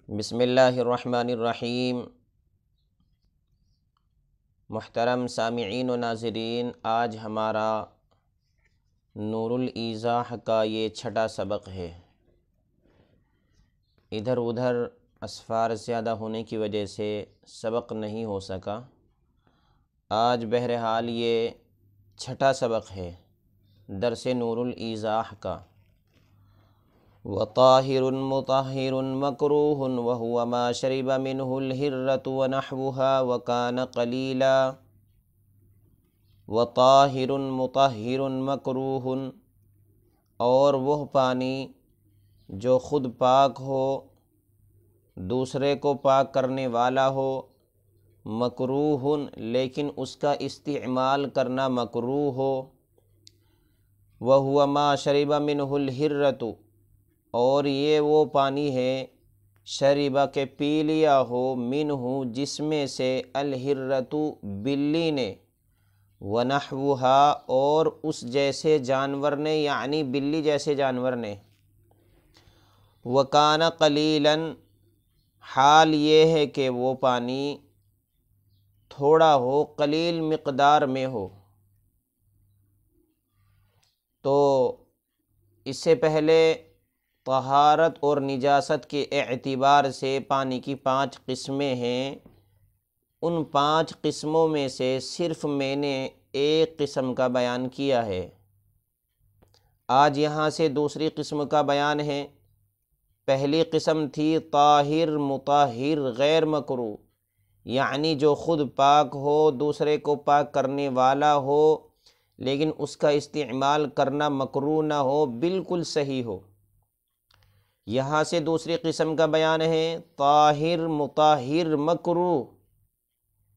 بسم اللہ الرحمن الرحیم۔ محترم سامعین و ناظرین، آج ہمارا نور الایضاح کا یہ چھٹا سبق ہے۔ ادھر ادھر اسفار زیادہ ہونے کی وجہ سے سبق نہیں ہو سکا۔ آج بہرحال یہ چھٹا سبق ہے درس نور الایضاح کا۔ وطاہر مطہر مکروہ وہو ما شرب منہ الہرۃ ونحوها وکان قلیلا۔ وطاہر مطہر مکروہ، اور وہ پانی جو خود پاک ہو دوسرے کو پاک کرنے والا ہو، مکروہ لیکن اس کا استعمال کرنا مکروہ ہو۔ وہو ما شرب منہ الہرۃ، اور یہ وہ پانی ہے شربہ کے پی لیا ہو منہ جس میں سے الہرۃ بلی نے، ونحوہا اور اس جیسے جانور نے یعنی بلی جیسے جانور نے، وکان قلیلاً حال یہ ہے کہ وہ پانی تھوڑا ہو، قلیل مقدار میں ہو۔ تو اس سے پہلے طہارت اور نجاست کے اعتبار سے پانی کی 5 قسمیں ہیں۔ ان 5 قسموں میں سے صرف میں نے ایک قسم کا بیان کیا ہے۔ آج یہاں سے دوسری قسم کا بیان ہے۔ پہلی قسم تھی طاہر مطہر غیر مکروہ، یعنی جو خود پاک ہو دوسرے کو پاک کرنے والا ہو لیکن اس کا استعمال کرنا مکروہ نہ ہو، بالکل صحیح ہو۔ یہاں سے دوسری قسم کا بیان ہے طاہر مطہر مکروہ،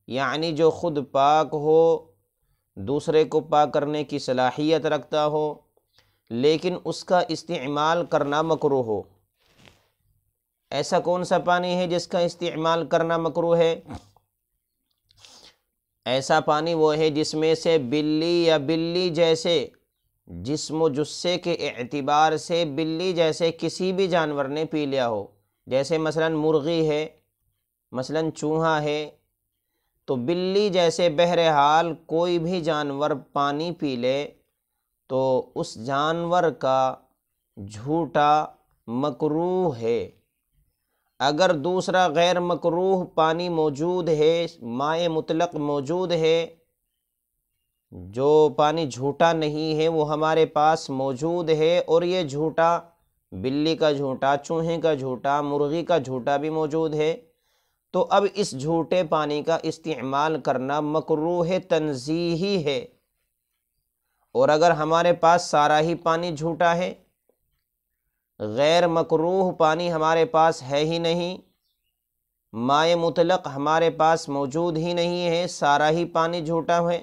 یعنی جو خود پاک ہو دوسرے کو پاک کرنے کی صلاحیت رکھتا ہو لیکن اس کا استعمال کرنا مکروہ ہو۔ ایسا کون سا پانی ہے جس کا استعمال کرنا مکروہ ہے؟ ایسا پانی وہ ہے جس میں سے بلی یا بلی جیسے جسم و جثے کے اعتبار سے بلی جیسے کسی بھی جانور نے پی لیا ہو، جیسے مثلا مرغی ہے، مثلا چوہا ہے، تو بلی جیسے بہرحال کوئی بھی جانور پانی پی لے تو اس جانور کا جھوٹا مکروہ ہے۔ اگر دوسرا غیر مکروہ پانی موجود ہے، مائع مطلق موجود ہے، جو پانی جھوٹا نہیں ہے وہ ہمارے پاس موجود ہے، اور یہ جھوٹا بلی کا جھوٹا، چوہے کا جھوٹا، مرغی کا جھوٹا بھی موجود ہے، تو اب اس جھوٹے پانی کا استعمال کرنا مکروہ تنزیہی ہے۔ اور اگر ہمارے پاس سارا ہی پانی جھوٹا ہے، غیر مکروہ پانی ہمارے پاس ہے ہی نہیں، مائع مطلق ہمارے پاس موجود ہی نہیں ہے، سارا ہی پانی جھوٹا ہے،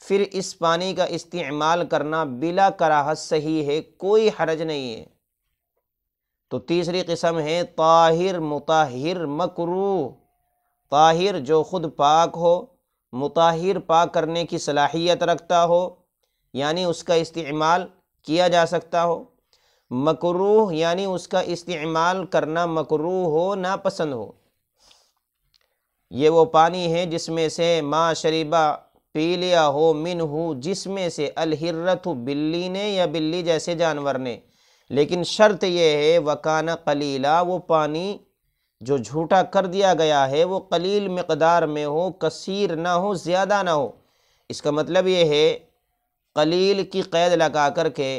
پھر اس پانی کا استعمال کرنا بلا کراہت صحیح ہے، کوئی حرج نہیں ہے۔ تو تیسری قسم ہے طاہر مطہر مکروہ۔ طاہر جو خود پاک ہو، مطہر پاک کرنے کی صلاحیت رکھتا ہو یعنی اس کا استعمال کیا جا سکتا ہو، مکروہ یعنی اس کا استعمال کرنا مکروہ ہو، ناپسند ہو۔ یہ وہ پانی ہے جس میں سے ما شریبہ پی لیا ہو منہ جس میں سے الہرۃ بلی نے یا بلی جیسے جانور نے، لیکن شرط یہ ہے وکان قلیلا، وہ پانی جو جھوٹا کر دیا گیا ہے وہ قلیل مقدار میں ہو، کثیر نہ ہو، زیادہ نہ ہو۔ اس کا مطلب یہ ہے قلیل کی قید لگا کر کے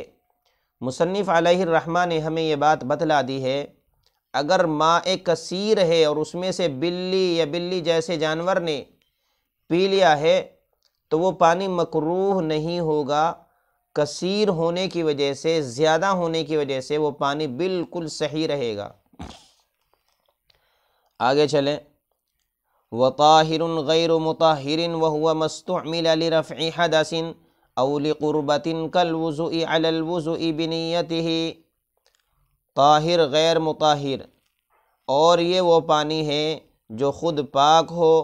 مصنف علیہ الرحمہ نے ہمیں یہ بات بتلا دی ہے، اگر ماء کثیر ہے اور اس میں سے بلی یا بلی جیسے جانور نے پی لیا ہے تو وہ پانی مکروہ نہیں ہوگا، کثیر ہونے کی وجہ سے، زیادہ ہونے کی وجہ سے وہ پانی بالکل صحیح رہے گا۔ آگے چلیں۔ وطاہر غیر مطہر وہو ما استعمل لرفع حدث او لقربۃ کالوضوء علی الوضوء بنیتہ۔ طاہر غیر مطہر، اور یہ وہ پانی ہے جو خود پاک ہو،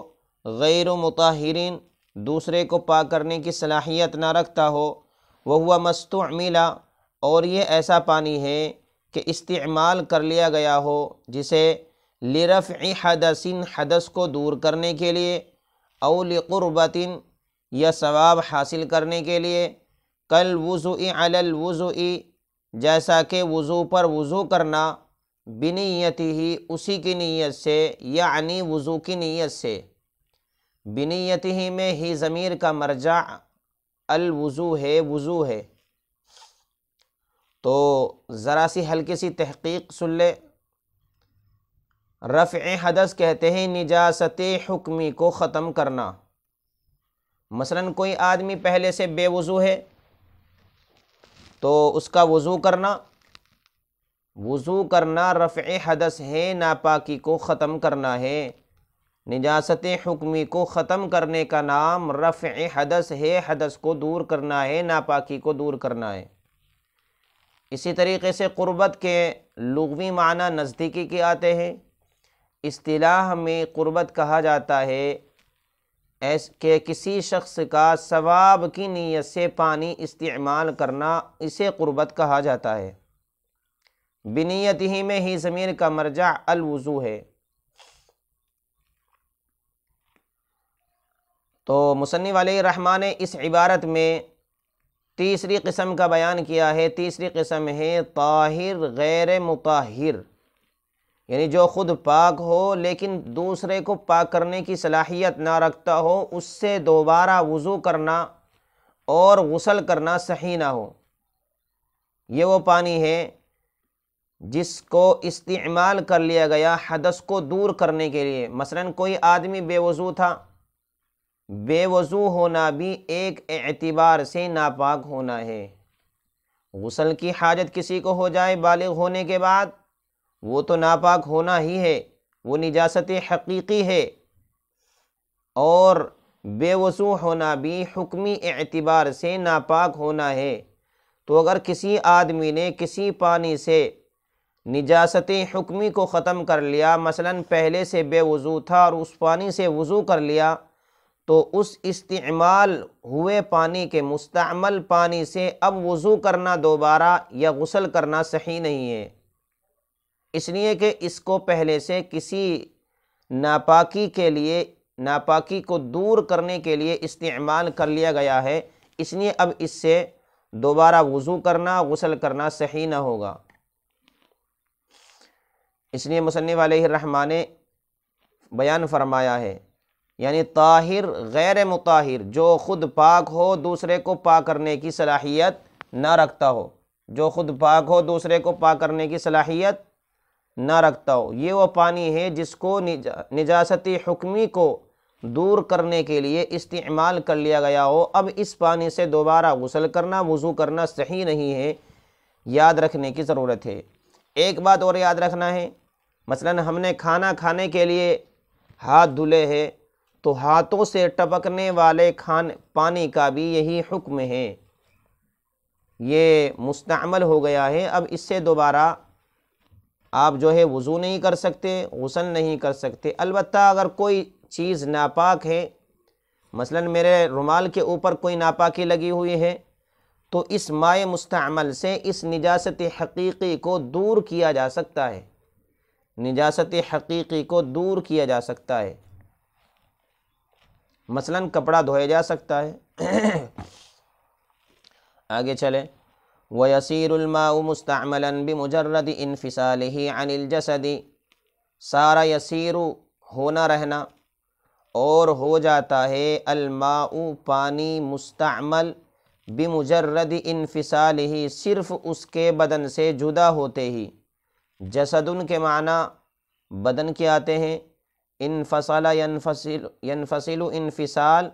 غیر مطہرین دوسرے کو پاک کرنے کی صلاحیت نہ رکھتا ہو، وہو ما استعمل، اور یہ ایسا پانی ہے کہ استعمال کر لیا گیا ہو، جسے لرفع حدث حدث کو دور کرنے کے لیے، او لقربۃ یا ثواب حاصل کرنے کے لیے، کالوضوء علی الوضوء جیسا کہ وضو پر وضو کرنا، بنیتہ اسی کی نیت سے، یعنی وضو کی نیت سے۔ بنیتہ میں ہی ضمیر کا مرجع الوضو ہے، وضو ہے۔ تو ذرا سی ہلکی سی تحقیق سن لے۔ رفع حدث کہتے ہیں نجاست حکمی کو ختم کرنا۔ مثلا کوئی آدمی پہلے سے بے وضو ہے تو اس کا وضو کرنا رفع حدث ہے، ناپاکی کو ختم کرنا ہے۔ نجاست حکمی کو ختم کرنے کا نام رفع حدث ہے، حدث کو دور کرنا ہے، ناپاکی کو دور کرنا ہے۔ اسی طریقے سے قربت کے لغوی معنی نزدیکی کے آتے ہیں۔ اصطلاح میں قربت کہا جاتا ہے کہ کسی شخص کا ثواب کی نیت سے پانی استعمال کرنا، اسے قربت کہا جاتا ہے۔ بنیتہ میں ہی ضمیر کا مرجع الوضو ہے۔ تو مصنف علیہ الرحمٰن نے اس عبارت میں تیسری قسم کا بیان کیا ہے۔ تیسری قسم ہے طاہر غیر مطہر، یعنی جو خود پاک ہو لیکن دوسرے کو پاک کرنے کی صلاحیت نہ رکھتا ہو، اس سے دوبارہ وضو کرنا اور غسل کرنا صحیح نہ ہو۔ یہ وہ پانی ہے جس کو استعمال کر لیا گیا حدث کو دور کرنے کے لیے۔ مثلا کوئی آدمی بے وضو تھا، بے وضو ہونا بھی ایک اعتبار سے ناپاک ہونا ہے۔ غسل کی حاجت کسی کو ہو جائے بالغ ہونے کے بعد، وہ تو ناپاک ہونا ہی ہے، وہ نجاست حقیقی ہے۔ اور بے وضو ہونا بھی حکمی اعتبار سے ناپاک ہونا ہے۔ تو اگر کسی آدمی نے کسی پانی سے نجاست حکمی کو ختم کر لیا، مثلا پہلے سے بے وضو تھا اور اس پانی سے وضو کر لیا، تو اس استعمال ہوئے پانی کے مستعمل پانی سے اب وضو کرنا دوبارہ یا غسل کرنا صحیح نہیں ہے، اس لیے کہ اس کو پہلے سے کسی ناپاکی کے لیے، ناپاکی کو دور کرنے کے لیے استعمال کر لیا گیا ہے، اس لیے اب اس سے دوبارہ وضو کرنا، غسل کرنا صحیح نہ ہوگا۔ اس لیے مصنف علیہ الرحمٰن نے بیان فرمایا ہے، یعنی طاہر غیر مطہر، جو خود پاک ہو دوسرے کو پاک کرنے کی صلاحیت نہ رکھتا ہو، جو خود پاک ہو دوسرے کو پاک کرنے کی صلاحیت نہ رکھتا ہو، یہ وہ پانی ہے جس کو نجاست حکمی کو دور کرنے کے لیے استعمال کر لیا گیا ہو۔ اب اس پانی سے دوبارہ غسل کرنا، وضو کرنا صحیح نہیں ہے، یاد رکھنے کی ضرورت ہے۔ ایک بات اور یاد رکھنا ہے، مثلا ہم نے کھانا کھانے کے لیے ہاتھ دھلے ہیں، تو ہاتھوں سے ٹپکنے والے پانی کا بھی یہی حکم ہے، یہ مستعمل ہو گیا ہے۔ اب اس سے دوبارہ آپ جو ہے وضو نہیں کر سکتے، غسل نہیں کر سکتے۔ البتہ اگر کوئی چیز ناپاک ہے، مثلا میرے رومال کے اوپر کوئی ناپاکی لگی ہوئی ہے، تو اس مائع مستعمل سے اس نجاست حقیقی کو دور کیا جا سکتا ہے، نجاست حقیقی کو دور کیا جا سکتا ہے، مثلا کپڑا دھویا جا سکتا ہے۔ آگے چلیں، وَيَصِيرُ الْمَاءُ مُسْتَعْمَلًا بِمُجَرَّدِ انفصالہ عن الجسد، سارا یسیر ہونا رہنا، اور ہو جاتا ہے الماء پانی مستعمل بمجرد انفصالہ صرف اس کے بدن سے جدا ہوتے ہی۔ جسدن کے معنی بدن کے آتے ہیں، انفصل ینفصل انفصال،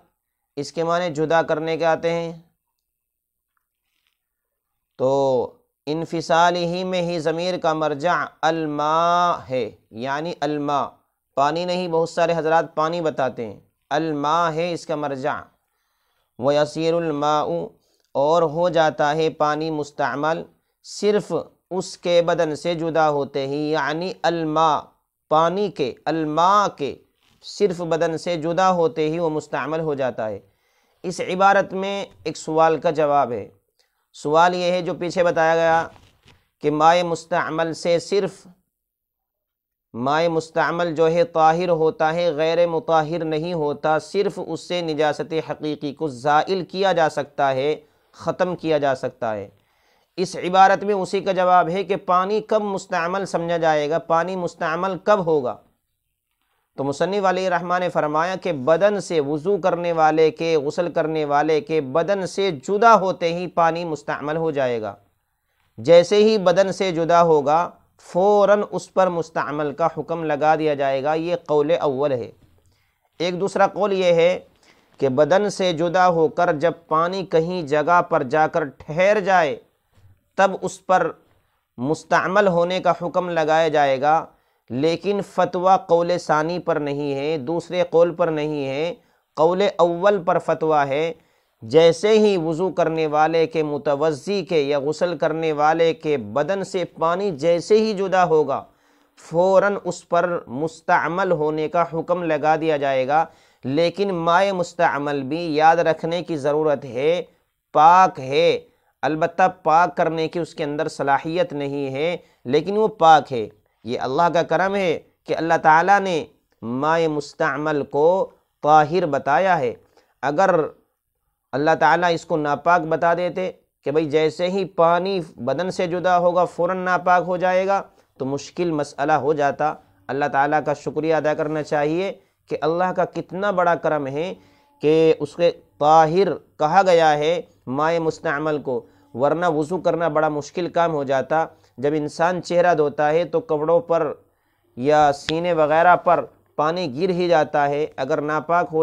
اس کے معنی جدا کرنے کے آتے ہیں۔ تو انفصال ہی میں ہی ضمیر کا مرجع الماء ہے، یعنی الماء، پانی نہیں، بہت سارے حضرات پانی بتاتے ہیں، الماء ہے اس کا مرجع۔ وَيَصِيرُ الْمَاءُ، اور ہو جاتا ہے پانی مستعمل صرف اس کے بدن سے جدا ہوتے ہی، یعنی الماء، پانی کے، الماء کے صرف بدن سے جدا ہوتے ہی وہ مستعمل ہو جاتا ہے۔ اس عبارت میں ایک سوال کا جواب ہے۔ سوال یہ ہے جو پیچھے بتایا گیا کہ مائع مستعمل سے صرف مائع مستعمل جو ہے طاہر ہوتا ہے، غیر مطہر نہیں ہوتا، صرف اس سے نجاست حقیقی کو زائل کیا جا سکتا ہے، ختم کیا جا سکتا ہے۔ اس عبارت میں اسی کا جواب ہے کہ پانی کب مستعمل سمجھا جائے گا، پانی مستعمل کب ہوگا؟ تو مصنف علیہ الرحمٰن نے فرمایا کہ بدن سے وضو کرنے والے کے، غسل کرنے والے کے بدن سے جدا ہوتے ہی پانی مستعمل ہو جائے گا۔ جیسے ہی بدن سے جدا ہوگا فوراً اس پر مستعمل کا حکم لگا دیا جائے گا۔ یہ قول اول ہے۔ ایک دوسرا قول یہ ہے کہ بدن سے جدا ہو کر جب پانی کہیں جگہ پر جا کر ٹھہر جائے تب اس پر مستعمل ہونے کا حکم لگایا جائے گا، لیکن فتویٰ قول ثانی پر نہیں ہے، دوسرے قول پر نہیں ہے، قول اول پر فتویٰ ہے۔ جیسے ہی وضو کرنے والے کے، متوضی کے یا غسل کرنے والے کے بدن سے پانی جیسے ہی جدا ہوگا فوراً اس پر مستعمل ہونے کا حکم لگا دیا جائے گا۔ لیکن مائع مستعمل بھی یاد رکھنے کی ضرورت ہے، پاک ہے، البتہ پاک کرنے کی اس کے اندر صلاحیت نہیں ہے، لیکن وہ پاک ہے۔ یہ اللہ کا کرم ہے کہ اللہ تعالیٰ نے مائع مستعمل کو طاہر بتایا ہے۔ اگر اللہ تعالیٰ اس کو ناپاک بتا دیتے کہ بھئی جیسے ہی پانی بدن سے جدا ہوگا فوراً ناپاک ہو جائے گا تو مشکل مسئلہ ہو جاتا۔ اللہ تعالیٰ کا شکریہ ادا کرنا چاہیے کہ اللہ کا کتنا بڑا کرم ہے کہ اس کے طاہر کہا گیا ہے مائع مستعمل کو، ورنہ وضو کرنا بڑا مشکل کام ہو جاتا۔ جب انسان چہرہ دھوتا ہے تو کپڑوں پر یا سینے وغیرہ پر پانی گر ہی جاتا ہے، اگر ناپاک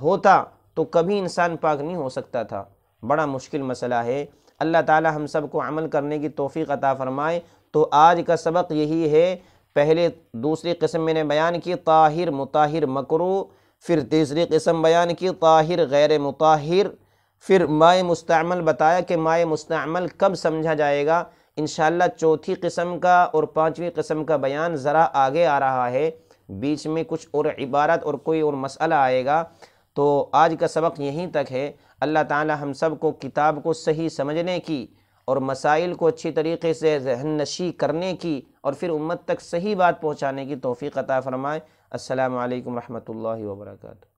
ہوتا تو کبھی انسان پاک نہیں ہو سکتا تھا۔ بڑا مشکل مسئلہ ہے۔ اللہ تعالی ہم سب کو عمل کرنے کی توفیق عطا فرمائے۔ تو آج کا سبق یہی ہے، پہلے دوسری قسم میں نے بیان کی طاہر مطہر مکروہ، پھر تیسری قسم بیان کی طاہر غیر مطہر، پھر مائع مستعمل بتایا کہ مائع مستعمل کب سمجھا جائے گا۔ انشاءاللہ چوتھی قسم کا اور پانچویں قسم کا بیان ذرا آگے آ رہا ہے، بیچ میں کچھ اور عبارت اور کوئی اور مسئلہ آئے گا۔ تو آج کا سبق یہیں تک ہے۔ اللہ تعالی ہم سب کو کتاب کو صحیح سمجھنے کی اور مسائل کو اچھی طریقے سے ذہن نشی کرنے کی اور پھر امت تک صحیح بات پہنچانے کی توفیق عطا فرمائے۔ السلام علیکم ورحمۃ اللہ وبرکاتہ۔